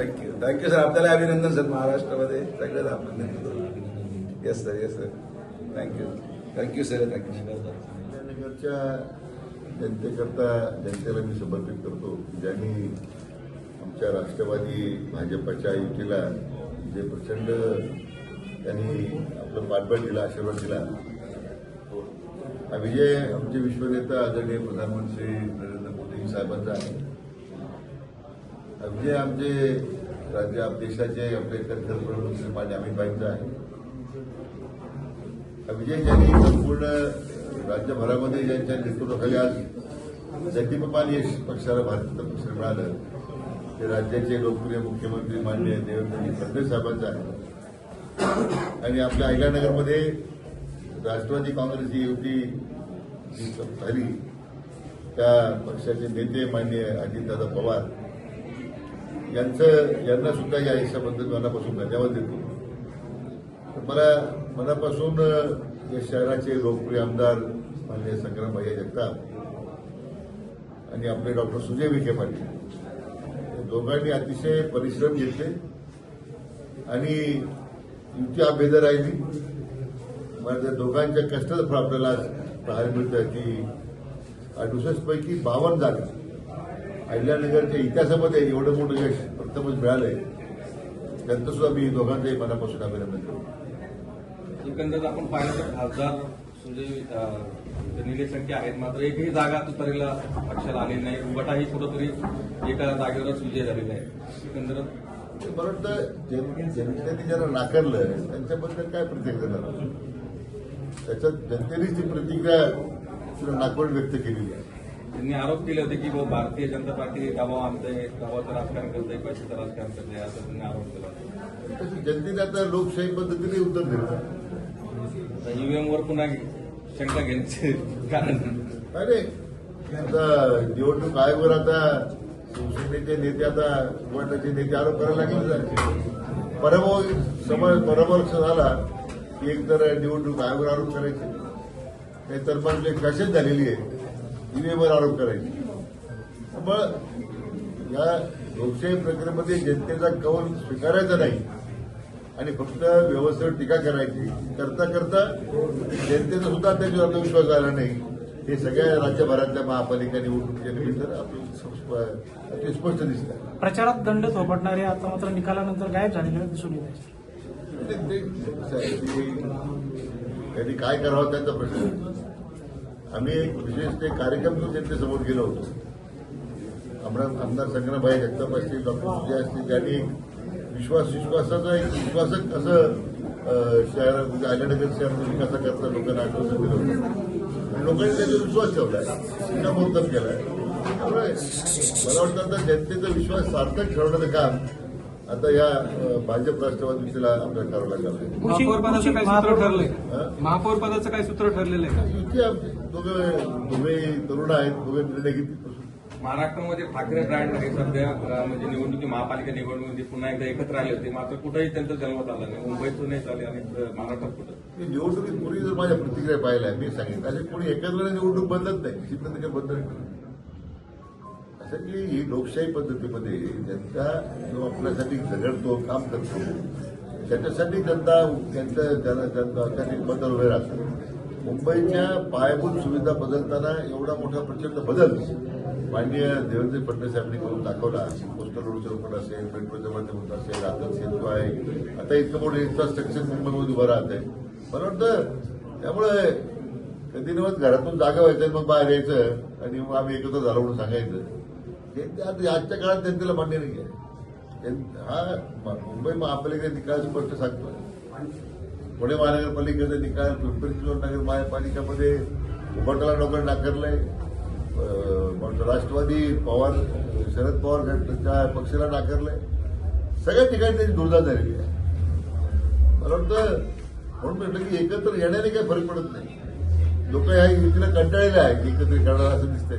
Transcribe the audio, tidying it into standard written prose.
Thank you sir. आपल्याला अभिनंदन sir. महाराष्ट्रामध्ये सगळं आपण येस सर. Thank you sir. नगरच्या जनतेकरता जनतेला मी समर्पित करतो, ज्यांनी आमच्या राष्ट्रवादी भाजपच्या युतीला जे प्रचंड त्यांनी आपलं पाठबळ दिला, आशीर्वाद दिला. हा विजय आमचे विश्वनेता आदरणीय प्रधानमंत्री नरेंद्र मोदी साहेबांचा आहे. हा विजय आमचे देशाचे आपले प्रधानमंत्री माननीय अमित भाईंचा आहे. हा विजय ज्यांनी संपूर्ण राज्यभरामध्ये ज्यांच्या नेतृत्वाखाली आज जगदीपाल यश पक्षाला भारतीय पक्ष मिळालं, ते राज्याचे लोकप्रिय मुख्यमंत्री माननीय देवेंद्र फडणवीस साहेबांचा आहे. आणि आपल्या अहिल्यानगरमध्ये राष्ट्रवादी काँग्रेसची युती जी झाली, त्या पक्षाचे नेते माननीय अजितदादा पवार यांना सुद्धा या यशाबद्दल मनापासून धन्यवाद देतो. मला मनापासून या शहराचे लोकप्रिय आमदार माननीय संग्रामभाई जगताप आणि आपले डॉक्टर सुजय विखे पाटील या दोघांनी अतिशय परिश्रम घेतले आणि युती अभेद्य राहिली. मला त्या दोघांच्या कष्टाचं फळ आपल्याला आज पाहायला मिळतं की 68 पैकी 52 जागा अहिल्यानगरच्या इतिहासामध्ये एवढं मोठं यश प्रथमच मिळालंय. त्यांचं सुद्धा मी दोघांचंही मनापासून अभिनंदन करतो. एकंदरीत आपण पाहिलं तर खासदार सुजय निलेश लंके आहेत, मात्र एकही जागा तुतारीला पक्षाला आलेली नाही. उभाटाही कुठंतरी एका जागेवरच विजय झालेला आहे. एकंदरीत मला वाटतं जनतेने ज्यांना नाकारलं त्यांच्याबद्दल काय प्रतिक्रिया देणार, त्याच्यात जनतेनेच ती प्रतिक्रिया नाकारून व्यक्त केलेली आहे. त्यांनी आरोप केले होते की भारतीय जनता पार्टी दबाव आणते, दबावाचं राजकारण करते, पैशाचं राजकारण करते, असं त्यांनी आरोप केला होता. जनतेने आता लोकशाही पद्धतीने उत्तर दिलं. ईव्हीएमवर पुन्हा शंका घेण्याचे कारण अरे आता निवडणूक आयोगावर आता शिवसेनेचे नेते, आता उभाटाचे नेते आरोप करायला लागले. पराभव झाला की एक तर निवडणूक आयोगावर आरोप करायचे, नाहीतर मग फॅशन झालेली आहे ईव्हीएमवर आरोप करायचे. त्यामुळं या लोकशाही प्रक्रियेमध्ये जनतेचा कौल स्वीकारायचा नाही आणि फक्त व्यवस्थेवर टीका करायची. करता करता जनतेचा सुद्धा त्याच्यावर आत्मविश्वास आला नाही. हे सगळ्या राज्यभरातल्या महापालिका निवडणुकीच्या निमित्तानं आपल्याला स्पष्ट दिसतं. प्रचारात दंड थोपटणारे आता मात्र निकालानंतर गायब झालेले दिसून येत आहे. त्यांनी काय करावं त्यांचा प्रश्न. आम्ही एक विशेष ते कार्यक्रम घेऊन जनतेसमोर गेलो होतो. आमदार संग्रामभाई जगताप असतील, डॉक्टर सुजय असतील, त्यांनी विश्वासाचं एक विश्वासक असं शहर म्हणजे अहिल्यानगर शहराचा विकासा करता लोकांना आश्वासन दिलं होतं आणि लोकांनी त्याच्यावर विश्वास ठेवलाय, शिक्कामोर्तब केलाय. त्यामुळे मला वाटतं आता जनतेचा विश्वास सार्थक ठेवण्याचं काम आता या भाजप राष्ट्रवादी युतीला आपल्याला करावं लागलं. महापौर पदाचं काय सूत्र ठरलंय? महापौर पदाचं काय सूत्र ठरलेलं आहे? युती आमची दोघे तरुण आहेत, दोघे निर्णय घेतले. महाराष्ट्रामध्ये ठाकरे ब्रँड हे सध्या म्हणजे निवडणुकी महापालिका निवडणुकीमध्ये पुन्हा एकदा एकत्र आले होते, मात्र कुठेही त्यांचा जन्मत आला नाही. मुंबईतून नाही चालले आणि महाराष्ट्रात कुठं निवडणुकीत पूर्वी जर माझ्या प्रतिक्रिया पाहिल्या मी सांगितलं असे कोणी एकत्र निवडणूक बदलत नाही, निश्चित काही बदल नाही. असं की ही लोकशाही पद्धतीमध्ये जनता जो आपल्यासाठी झगडतो, काम करतो, त्याच्यासाठी जनता त्यांच्या बदल उभे राहतात. मुंबईच्या पायाभूत सुविधा बदलताना एवढा मोठा प्रचंड बदल माननीय देवेंद्र फडणवीस साहेबांनी करून दाखवला. कोस्टल रोडचं रोड असेल, मेट्रोच्या माध्यमातून असेल, आता सेतू आहे, आता इतकं मोठं इन्फ्रास्ट्रक्चर मुंबईमध्ये उभं राहत आहे. मला वाटतं त्यामुळे कधी नव्हत घरातून जागा व्हायचं मग बाहेर यायचं आणि मग आम्ही एकत्र झालो म्हणून सांगायचं. हे आता आजच्या काळात जनतेला मान्य नाही आहे. हा मुंबई महापालिकेचा निकाल स्पष्ट सांगतोय. पुणे महानगरपालिकेचा निकाल, पिंपरी चिंचवड नगर महापालिकामध्ये उभाटाला लोकांनी नाकारलंय. राष्ट्रवादी शरद पवार गटाच्या पक्षाला नाकारलंय. सगळ्या ठिकाणी त्यांची दुर्दा झालेली आहे. मला वाटतं म्हणून म्हटलं की एकत्र येण्याने काही फरक पडत नाही. लोक ह्या युतीला कंटाळलेले आहेत, एकत्र करणार असं दिसतंय.